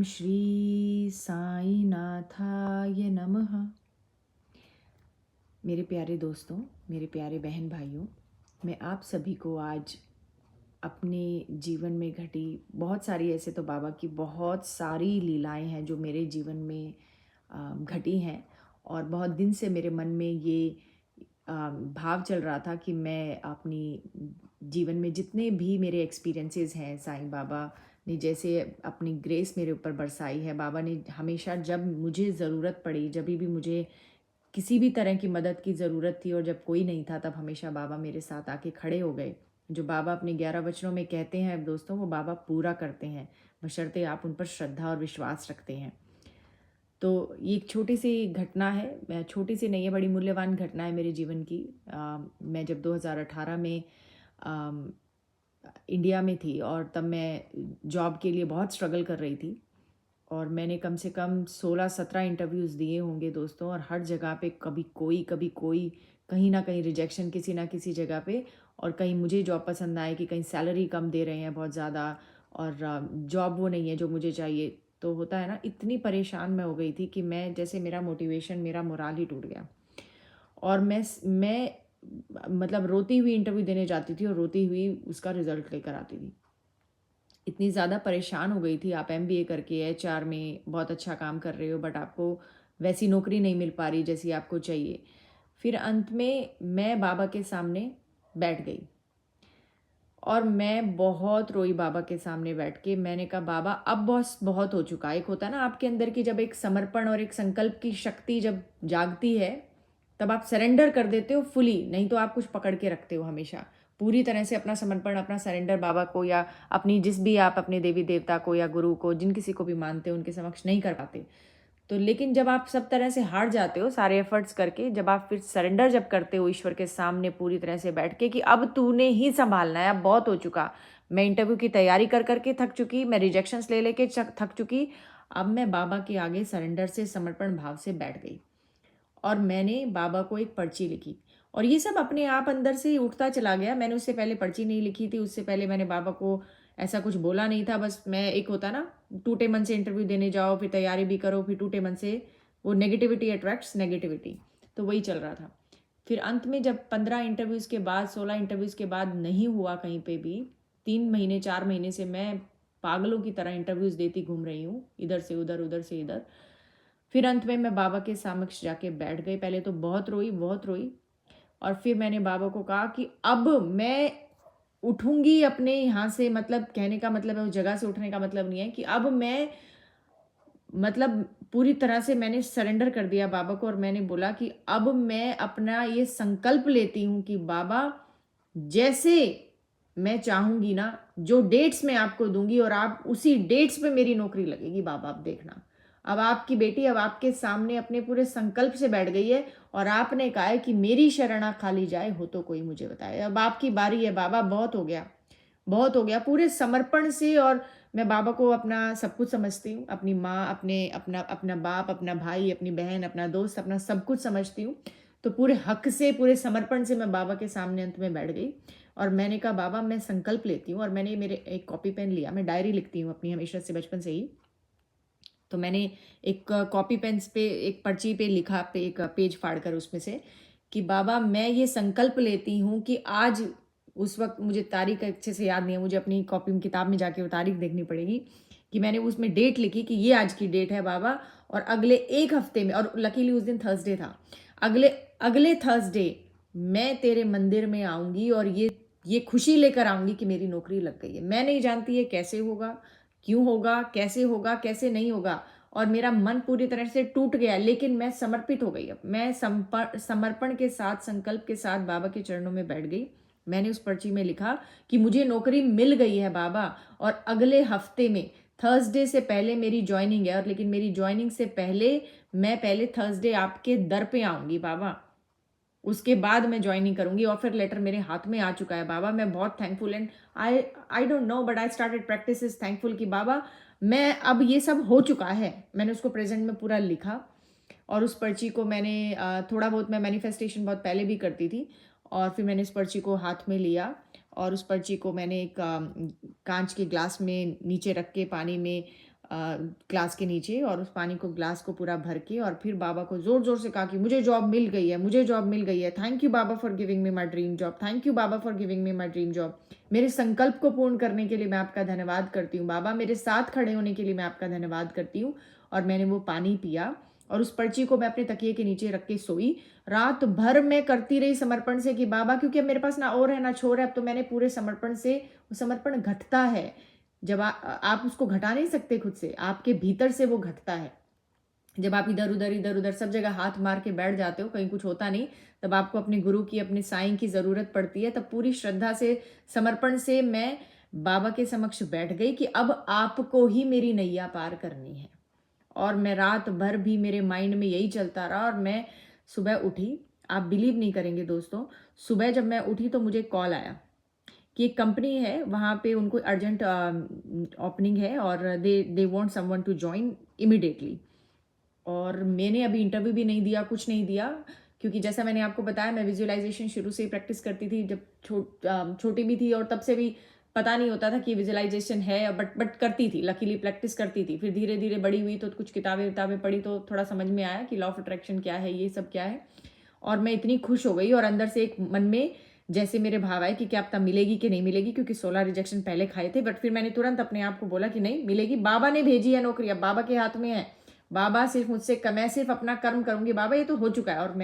ओम श्री साई नाथाय नमः। मेरे प्यारे दोस्तों, मेरे प्यारे बहन भाइयों, मैं आप सभी को आज अपने जीवन में घटी बहुत सारी, ऐसे तो बाबा की बहुत सारी लीलाएं हैं जो मेरे जीवन में घटी हैं। और बहुत दिन से मेरे मन में ये भाव चल रहा था कि मैं अपनी जीवन में जितने भी मेरे एक्सपीरियंसेस हैं, साईं बाबा ने जैसे अपनी ग्रेस मेरे ऊपर बरसाई है। बाबा ने हमेशा जब मुझे ज़रूरत पड़ी, जब भी मुझे किसी भी तरह की मदद की ज़रूरत थी और जब कोई नहीं था, तब हमेशा बाबा मेरे साथ आके खड़े हो गए। जो बाबा अपने 11 वचनों में कहते हैं दोस्तों, वो बाबा पूरा करते हैं, बशर्ते आप उन पर श्रद्धा और विश्वास रखते हैं। तो ये एक छोटी सी घटना है, छोटी सी नहीं है, बड़ी मूल्यवान घटना है मेरे जीवन की। मैं जब 2018 में अम, इंडिया में थी और तब मैं जॉब के लिए बहुत स्ट्रगल कर रही थी। और मैंने कम से कम 16-17 इंटरव्यूज़ दिए होंगे दोस्तों, और हर जगह पे कभी कोई, कहीं ना कहीं रिजेक्शन किसी ना किसी जगह पे। और कहीं मुझे जॉब पसंद आए कि कहीं सैलरी कम दे रहे हैं बहुत ज़्यादा, और जॉब वो नहीं है जो मुझे चाहिए। तो होता है ना, इतनी परेशान मैं हो गई थी कि मैं जैसे मेरा मोटिवेशन, मेरा मोराल ही टूट गया। और मैं मतलब रोती हुई इंटरव्यू देने जाती थी और रोती हुई उसका रिजल्ट लेकर आती थी। इतनी ज़्यादा परेशान हो गई थी। आप एमबीए करके एचआर में बहुत अच्छा काम कर रहे हो, बट आपको वैसी नौकरी नहीं मिल पा रही जैसी आपको चाहिए। फिर अंत में मैं बाबा के सामने बैठ गई और मैं बहुत रोई बाबा के सामने बैठ के। मैंने कहा, बाबा अब बस बहुत हो चुका है। एक होता है ना आपके अंदर की जब एक समर्पण और एक संकल्प की शक्ति जब जागती है, तब आप सरेंडर कर देते हो फुली। नहीं तो आप कुछ पकड़ के रखते हो हमेशा। पूरी तरह से अपना समर्पण, अपना सरेंडर बाबा को या अपनी जिस भी आप अपने देवी देवता को या गुरु को, जिन किसी को भी मानते हो, उनके समक्ष नहीं कर पाते। तो लेकिन जब आप सब तरह से हार जाते हो, सारे एफर्ट्स करके, जब आप फिर सरेंडर जब करते हो ईश्वर के सामने पूरी तरह से बैठ के कि अब तूने ही संभालना है, अब बहुत हो चुका। मैं इंटरव्यू की तैयारी कर करके थक चुकी, मैं रिजेक्शंस ले लेके थक चुकी। अब मैं बाबा के आगे सरेंडर से, समर्पण भाव से बैठ गई और मैंने बाबा को एक पर्ची लिखी। और ये सब अपने आप अंदर से ही उठता चला गया। मैंने उससे पहले पर्ची नहीं लिखी थी, उससे पहले मैंने बाबा को ऐसा कुछ बोला नहीं था। बस मैं, एक होता ना, टूटे मन से इंटरव्यू देने जाओ, फिर तैयारी भी करो, फिर टूटे मन से, वो नेगेटिविटी अट्रैक्ट्स नेगेटिविटी, तो वही चल रहा था। फिर अंत में जब 15 इंटरव्यूज़ के बाद, 16 इंटरव्यूज़ के बाद नहीं हुआ कहीं पे भी, 3 महीने 4 महीने से मैं पागलों की तरह इंटरव्यूज़ देती घूम रही हूँ, इधर से उधर, उधर से इधर। फिर अंत में मैं बाबा के समक्ष जाके बैठ गई। पहले तो बहुत रोई, बहुत रोई। और फिर मैंने बाबा को कहा कि अब मैं उठूंगी अपने यहाँ से। मतलब कहने का मतलब है, उस जगह से उठने का मतलब नहीं है कि अब मैं, मतलब पूरी तरह से मैंने सरेंडर कर दिया बाबा को। और मैंने बोला कि अब मैं अपना ये संकल्प लेती हूँ कि बाबा, जैसे मैं चाहूंगी ना, जो डेट्स मैं आपको दूंगी और आप उसी डेट्स पे मेरी नौकरी लगेगी बाबा। अब देखना, अब आपकी बेटी अब आपके सामने अपने पूरे संकल्प से बैठ गई है और आपने कहा है कि मेरी शरणा खाली जाए, हो तो कोई मुझे बताए। अब आपकी बारी है बाबा, बहुत हो गया, बहुत हो गया, पूरे समर्पण से। और मैं बाबा को अपना सब कुछ समझती हूँ, अपनी माँ, अपने अपना अपना बाप, अपना भाई, अपनी बहन, अपना दोस्त, अपना सब कुछ समझती हूँ। तो पूरे हक से, पूरे समर्पण से मैं बाबा के सामने अंत में बैठ गई और मैंने कहा, बाबा मैं संकल्प लेती हूँ। और मैंने मेरे एक कॉपी पेन लिया, मैं डायरी लिखती हूँ अपनी हमेशा से, बचपन से ही। तो मैंने एक कॉपी पेन पे, एक पर्ची पे लिखा, पे एक पेज फाड़ कर उसमें से, कि बाबा मैं ये संकल्प लेती हूँ कि आज, उस वक्त मुझे तारीख अच्छे से याद नहीं है, मुझे अपनी कॉपी में, किताब में जाके वो तारीख देखनी पड़ेगी, कि मैंने उसमें डेट लिखी कि ये आज की डेट है बाबा, और अगले एक हफ्ते में, और लकीली उस दिन थर्सडे था, अगले अगले थर्सडे मैं तेरे मंदिर में आऊंगी और ये खुशी लेकर आऊंगी कि मेरी नौकरी लग गई है। मैं नहीं जानती है कैसे होगा, क्यों होगा, कैसे नहीं होगा। और मेरा मन पूरी तरह से टूट गया, लेकिन मैं समर्पित हो गई। अब मैं समर्पण के साथ, संकल्प के साथ बाबा के चरणों में बैठ गई। मैंने उस पर्ची में लिखा कि मुझे नौकरी मिल गई है बाबा, और अगले हफ्ते में थर्सडे से पहले मेरी ज्वाइनिंग है। और लेकिन मेरी ज्वाइनिंग से पहले, मैं पहले थर्सडे आपके दर पे आऊंगी बाबा, उसके बाद मैं ज्वाइनिंग करूंगी। ऑफर लेटर मेरे हाथ में आ चुका है बाबा। मैं बहुत thankful, and I don't know, but I started practice is thankful, कि बाबा मैं, अब ये सब हो चुका है। मैंने उसको प्रेजेंट में पूरा लिखा। और उस पर्ची को मैंने, थोड़ा बहुत मैं मैनिफेस्टेशन बहुत पहले भी करती थी, और फिर मैंने इस पर्ची को हाथ में लिया और उस पर्ची को मैंने एक कांच के ग्लास में नीचे रख के, पानी में क्लास के नीचे, और उस पानी को ग्लास को पूरा भर के, और फिर बाबा को ज़ोर ज़ोर से कहा कि मुझे जॉब मिल गई है, मुझे जॉब मिल गई है, thank you Baba for giving me my dream job, thank you Baba for giving me my dream job. मेरे संकल्प को पूर्ण करने के लिए मैं आपका धन्यवाद करती हूँ बाबा, मेरे साथ खड़े होने के लिए मैं आपका धन्यवाद करती हूँ। और मैंने वो पानी पिया और उस पर्ची को मैं अपने तकिए के नीचे रख के सोई। रात भर मैं करती रही समर्पण से कि बाबा, क्योंकि अब मेरे पास ना और है ना छोर है, अब तो मैंने पूरे समर्पण से, वो समर्पण घटता है जब आप उसको घटा नहीं सकते खुद से, आपके भीतर से वो घटता है। जब आप इधर उधर सब जगह हाथ मार के बैठ जाते हो, कहीं कुछ होता नहीं, तब आपको अपने गुरु की, अपने साईं की ज़रूरत पड़ती है। तब पूरी श्रद्धा से, समर्पण से मैं बाबा के समक्ष बैठ गई कि अब आपको ही मेरी नैया पार करनी है। और मैं रात भर भी मेरे माइंड में यही चलता रहा। और मैं सुबह उठी, आप बिलीव नहीं करेंगे दोस्तों, सुबह जब मैं उठी तो मुझे कॉल आया कि एक कंपनी है, वहाँ पे उनको अर्जेंट ओपनिंग है और they want someone to join immediately. और मैंने अभी इंटरव्यू भी नहीं दिया, कुछ नहीं दिया, क्योंकि जैसा मैंने आपको बताया मैं विजुअलाइजेशन शुरू से ही प्रैक्टिस करती थी, जब छोटी भी थी, और तब से भी पता नहीं होता था कि विजुअलाइजेशन है, बट करती थी, लकीली प्रैक्टिस करती थी। फिर धीरे धीरे बड़ी हुई तो कुछ किताबें पढ़ी तो थोड़ा समझ में आया कि लॉ ऑफ अट्रैक्शन क्या है, ये सब क्या है। और मैं इतनी खुश हो गई, और अंदर से एक मन में जैसे मेरे भाव आए कि क्या पता मिलेगी कि नहीं मिलेगी, क्योंकि 16 रिजेक्शन पहले खाए थे। बट फिर मैंने तुरंत अपने आप को बोला कि नहीं मिलेगी, बाबा ने भेजी है नौकरी, अब बाबा के हाथ में है, बाबा सिर्फ मुझसे, मैं सिर्फ अपना कर्म करूंगी, बाबा ये तो हो चुका है। और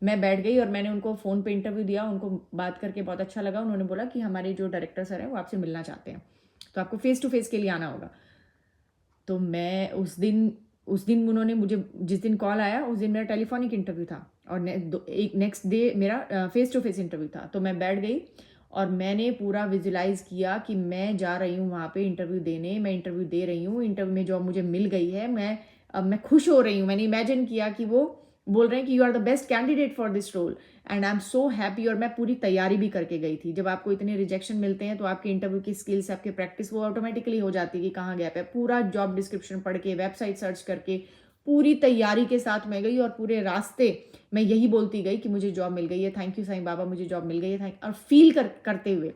मैं बैठ गई और मैंने उनको फ़ोन पे इंटरव्यू दिया, उनको बात करके बहुत अच्छा लगा। उन्होंने बोला कि हमारे जो डायरेक्टर सर हैं वो आपसे मिलना चाहते हैं, तो आपको फेस टू फेस के लिए आना होगा। तो मैं उस दिन उन्होंने मुझे, जिस दिन कॉल आया उस दिन मेरा टेलीफोनिक इंटरव्यू था, और एक नेक्स्ट डे मेरा फेस टू फेस इंटरव्यू था। तो मैं बैठ गई और मैंने पूरा विजुलाइज किया कि मैं जा रही हूँ वहाँ पे इंटरव्यू देने, मैं इंटरव्यू दे रही हूँ, इंटरव्यू में जॉब मुझे मिल गई है, अब मैं खुश हो रही हूँ। मैंने इमेजिन किया कि वो बोल रहे हैं कि you are the best candidate for this role and I am so happy. और मैं पूरी तैयारी भी करके गई थी। जब आपको इतने रिजेक्शन मिलते हैं तो आपके इंटरव्यू की स्किल्स, आपके प्रैक्टिस, वो ऑटोमेटिकली हो जाती है कि कहाँ गैप है। पूरा जॉब डिस्क्रिप्शन पढ़ के, वेबसाइट सर्च करके, पूरी तैयारी के साथ मैं गई, और पूरे रास्ते मैं यही बोलती गई कि मुझे जॉब मिल गई है, थैंक यू साईं बाबा, मुझे जॉब मिल गई है, थैंक। और फील करते हुए,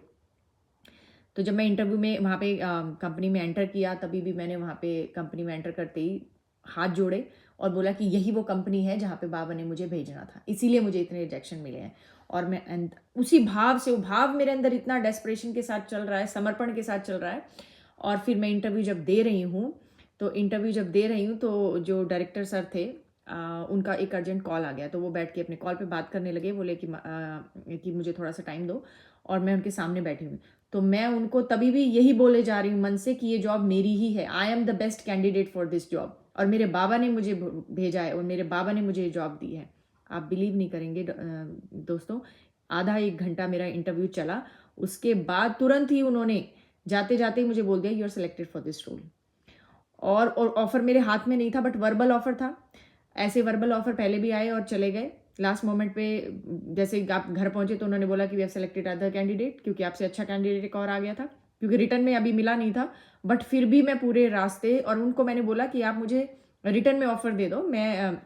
तो जब मैं इंटरव्यू में वहाँ पे कंपनी में एंटर किया, तभी भी मैंने वहाँ पे कंपनी में एंटर करते ही हाथ जोड़े और बोला कि यही वो कंपनी है जहाँ पे बाबा ने मुझे भेजना था, इसीलिए मुझे इतने रिजेक्शन मिले हैं। और मैं उसी भाव से, वो भाव मेरे अंदर इतना डेस्परेशन के साथ चल रहा है, समर्पण के साथ चल रहा है। और फिर मैं इंटरव्यू जब दे रही हूँ, तो जो डायरेक्टर सर थे, उनका एक अर्जेंट कॉल आ गया, तो वो बैठ के अपने कॉल पे बात करने लगे, बोले कि मुझे थोड़ा सा टाइम दो। और मैं उनके सामने बैठी हूँ, तो मैं उनको तभी भी यही बोले जा रही हूँ मन से कि ये जॉब मेरी ही है, I am the best candidate for this job, और मेरे बाबा ने मुझे भेजा है, और मेरे बाबा ने मुझे ये जॉब दी है। आप बिलीव नहीं करेंगे दोस्तों, आधा एक घंटा मेरा इंटरव्यू चला, उसके बाद तुरंत ही उन्होंने जाते जाते ही मुझे बोल दिया, you are selected for this role. और ऑफर मेरे हाथ में नहीं था, बट वर्बल ऑफर था। ऐसे वर्बल ऑफर पहले भी आए और चले गए। लास्ट मोमेंट पे जैसे आप घर पहुंचे तो उन्होंने बोला कि we have selected other candidate, क्योंकि आपसे अच्छा कैंडिडेट एक और आ गया था, क्योंकि रिटर्न में अभी मिला नहीं था। बट फिर भी मैं पूरे रास्ते, और उनको मैंने बोला कि आप मुझे रिटर्न में ऑफर दे दो, मैं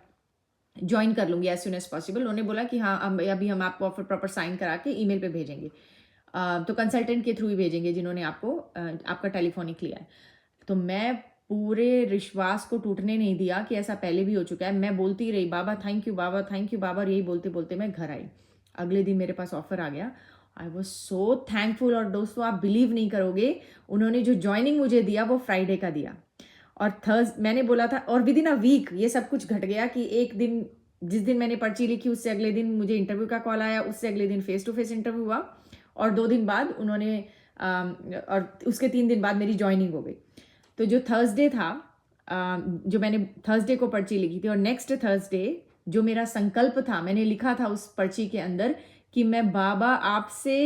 ज्वाइन कर लूँगी एज सुन एज पॉसिबल। उन्होंने बोला कि हाँ, अभी हम आपको ऑफर प्रॉपर साइन करा के ईमेल पे भेजेंगे, तो कंसल्टेंट के थ्रू ही भेजेंगे जिन्होंने आपको आपका टेलीफोनिक लिया है। तो मैं पूरे विश्वास को टूटने नहीं दिया कि ऐसा पहले भी हो चुका है। मैं बोलती रही, बाबा थैंक यू बाबा, थैंक यू बाबा, और यही बोलते बोलते मैं घर आई। अगले दिन मेरे पास ऑफर आ गया। I was so thankful. और दोस्तों आप बिलीव नहीं करोगे, उन्होंने जो ज्वाइनिंग मुझे दिया वो फ्राइडे का दिया, और मैंने बोला था, और विद इन अ वीक ये सब कुछ घट गया कि एक दिन, जिस दिन मैंने पर्ची लिखी उससे अगले दिन मुझे इंटरव्यू का कॉल आया, उससे अगले दिन फेस टू फेस इंटरव्यू हुआ, और 2 दिन बाद उन्होंने और उसके 3 दिन बाद मेरी ज्वाइनिंग हो गई। तो जो थर्सडे था, जो मैंने थर्सडे को पर्ची लिखी थी, और नेक्स्ट थर्सडे जो मेरा संकल्प था, मैंने लिखा था उस पर्ची के अंदर कि मैं बाबा आपसे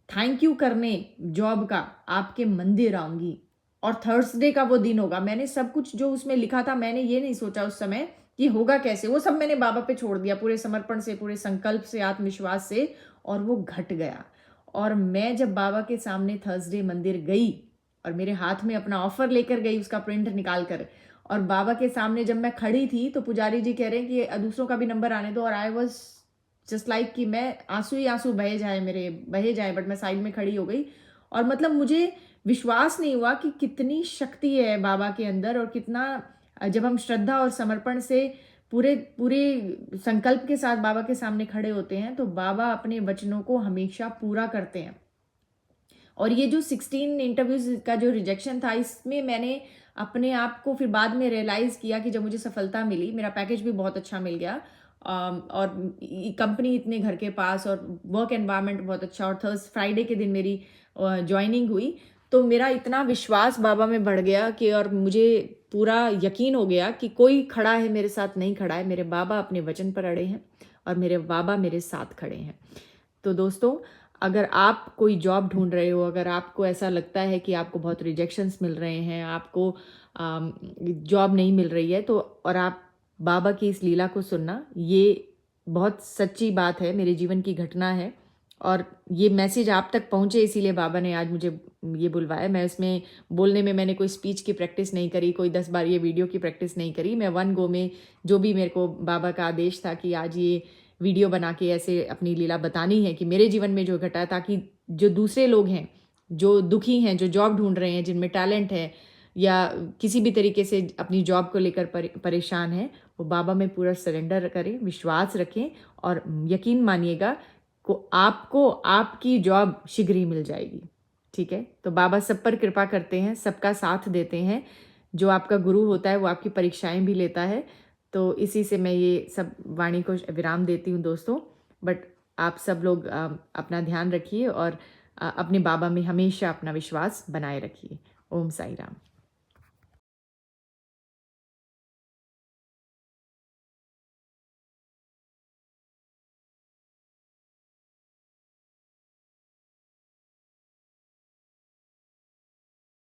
थैंक यू करने जॉब का आपके मंदिर आऊंगी, और थर्सडे का वो दिन होगा। मैंने सब कुछ जो उसमें लिखा था, मैंने ये नहीं सोचा उस समय कि होगा कैसे, वो सब मैंने बाबा पे छोड़ दिया, पूरे समर्पण से, पूरे संकल्प से, आत्मविश्वास से, और वो घट गया। और मैं जब बाबा के सामने थर्सडे मंदिर गई और मेरे हाथ में अपना ऑफर लेकर गई, उसका प्रिंट निकाल कर, और बाबा के सामने जब मैं खड़ी थी तो पुजारी जी कह रहे हैं कि दूसरों का भी नंबर आने दो, और आई वॉज जस्ट लाइक कि मैं आंसू ही आंसू बहे जाए, बट मैं साइड में खड़ी हो गई। और मतलब मुझे विश्वास नहीं हुआ कि कितनी शक्ति है बाबा के अंदर, और कितना जब हम श्रद्धा और समर्पण से पूरे पूरे संकल्प के साथ बाबा के सामने खड़े होते हैं तो बाबा अपने वचनों को हमेशा पूरा करते हैं। और ये जो 16 इंटरव्यूज का जो रिजेक्शन था, इसमें मैंने अपने आप को फिर बाद में रियलाइज किया कि जब मुझे सफलता मिली, मेरा पैकेज भी बहुत अच्छा मिल गया, और कंपनी इतने घर के पास, और वर्क एनवायरनमेंट बहुत अच्छा, और फ्राइडे के दिन मेरी ज्वाइनिंग हुई, तो मेरा इतना विश्वास बाबा में बढ़ गया कि, और मुझे पूरा यकीन हो गया कि कोई खड़ा है मेरे साथ नहीं खड़ा है, मेरे बाबा अपने वचन पर अड़े हैं और मेरे बाबा मेरे साथ खड़े हैं। तो दोस्तों, अगर आप कोई जॉब ढूंढ रहे हो, अगर आपको ऐसा लगता है कि आपको बहुत रिजेक्शंस मिल रहे हैं, आपको जॉब नहीं मिल रही है, तो और आप बाबा की इस लीला को सुनना, ये बहुत सच्ची बात है, मेरे जीवन की घटना है, और ये मैसेज आप तक पहुंचे इसीलिए बाबा ने आज मुझे ये बुलवाया। मैं इसमें बोलने में मैंने कोई स्पीच की प्रैक्टिस नहीं करी, कोई 10 बार ये वीडियो की प्रैक्टिस नहीं करी। मैं वन गो में जो भी मेरे को बाबा का आदेश था कि आज ये वीडियो बना के ऐसे अपनी लीला बतानी है कि मेरे जीवन में जो घटा, ताकि जो दूसरे लोग हैं, जो दुखी हैं, जो जॉब ढूंढ रहे हैं, जिनमें टैलेंट है या किसी भी तरीके से अपनी जॉब को लेकर परेशान है, वो बाबा में पूरा सरेंडर करें, विश्वास रखें, और यकीन मानिएगा को आपको आपकी जॉब शीघ्र ही मिल जाएगी। ठीक है, तो बाबा सब पर कृपा करते हैं, सबका साथ देते हैं। जो आपका गुरु होता है वो आपकी परीक्षाएं भी लेता है। तो इसी से मैं ये सब वाणी को विराम देती हूँ दोस्तों। बट आप सब लोग अपना ध्यान रखिए और अपने बाबा में हमेशा अपना विश्वास बनाए रखिए। ओम साई राम।